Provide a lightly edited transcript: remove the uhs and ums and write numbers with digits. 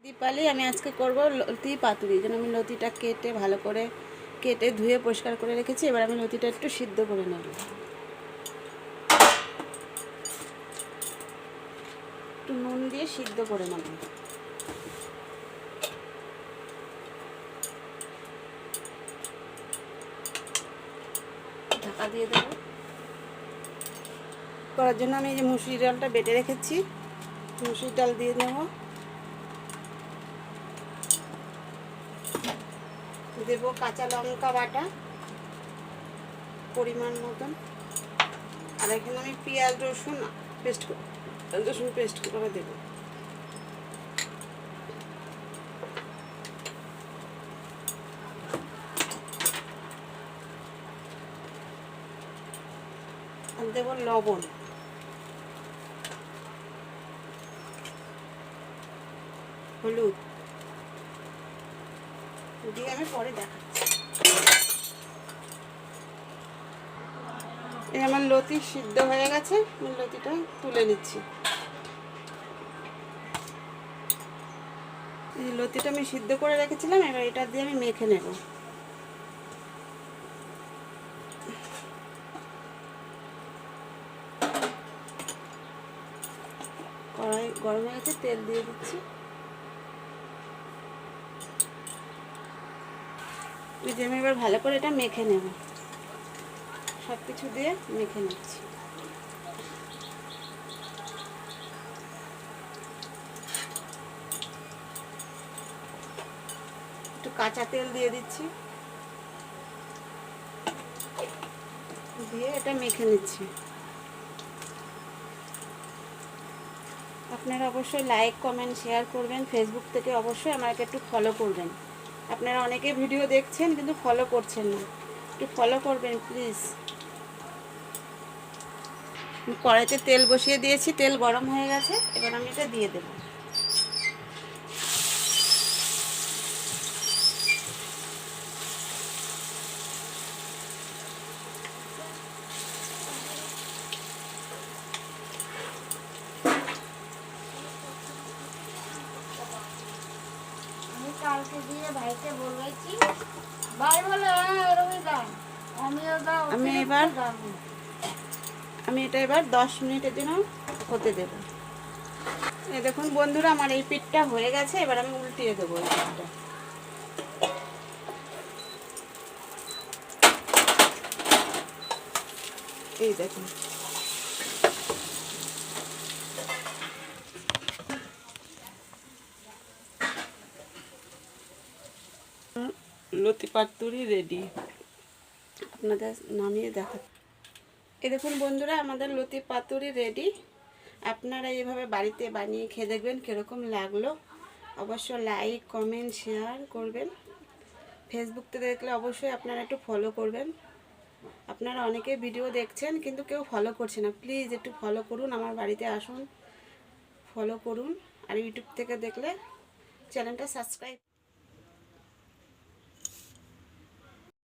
দীপালি আমি আজকে করব লতি পাতুরি। যেন আমি লতিটা কেটে ভালো করে কেটে ধুয়ে পরিষ্কার করে রেখেছি। এবার আমি লতিটা একটু সিদ্ধ করে নেব। একটু নুন দিয়ে সিদ্ধ করে নেব। ঢাকা দিয়ে দেবো। করার জন্য আমি এই যে মুসুরি ডালটা বেটে রেখেছি, মুসুরি ডাল দিয়ে নেব। দেব কাঁচা লঙ্কা বাটা পরিমাণ মতন, আর এখানে আমি পেঁয়াজ রসুন পেস্ট করে দেবো। আর দেবো লবণ, হলুদ দিয়ে আমি পরে দেখাচ্ছি। এই আমার লতি সিদ্ধ হয়ে গেছে, আমি লতিটা তুলে নিচ্ছি। এই লতিটা আমি সিদ্ধ করে রেখেছিলাম, এবার এটা দিয়ে আমি মেখে নেব। কড়াই গরম হয়ে গেছে, তেল দিয়ে দিচ্ছি। এই যে আমি এবার ভালো করে এটা মেখে নেব, সব কিছু দিয়ে মেখে নিচ্ছি। একটু কাঁচা তেল দিয়ে দিচ্ছি, দিয়ে এটা মেখে নিচ্ছি। আপনারা অবশ্যই লাইক কমেন্ট শেয়ার করবেন। ফেসবুক থেকে অবশ্যই আমাকে একটু ফলো করবেন। আপনারা অনেকে ভিডিও দেখছেন কিন্তু ফলো করছেন না, একটু ফলো করবেন প্লিজ। কড়াইতে তেল বসিয়ে দিয়েছি, তেল গরম হয়ে গেছে, এবার আমি এটা দিয়ে দেব। কালকে দিয়ে ভাইকে বলেছি, ভাই বলে রবিদা আমি এটা এবার 10 মিনিটের জন্য হতে দেব। এই দেখুন বন্ধুরা, আমার এই পিঠটা হয়ে গেছে, এবার আমি উল্টিয়ে দেবো এই পিঠটা। এই দেখুন, লতি পাতুরি রেডি। আপনাদের নামিয়ে দেখা। এই দেখুন বন্ধুরা, আমাদের লতি পাতুরি রেডি। আপনারা এইভাবে বাড়িতে বানিয়ে খেয়ে দেখবেন কীরকম লাগলো। অবশ্য লাইক কমেন্ট শেয়ার করবেন। ফেসবুকতে দেখলে অবশ্যই আপনারা একটু ফলো করবেন। আপনারা অনেকে ভিডিও দেখছেন কিন্তু কেউ ফলো করছে না, প্লিজ একটু ফলো করুন। আমার বাড়িতে আসুন, ফলো করুন। আর ইউটিউব থেকে দেখলে চ্যানেলটা সাবস্ক্রাইব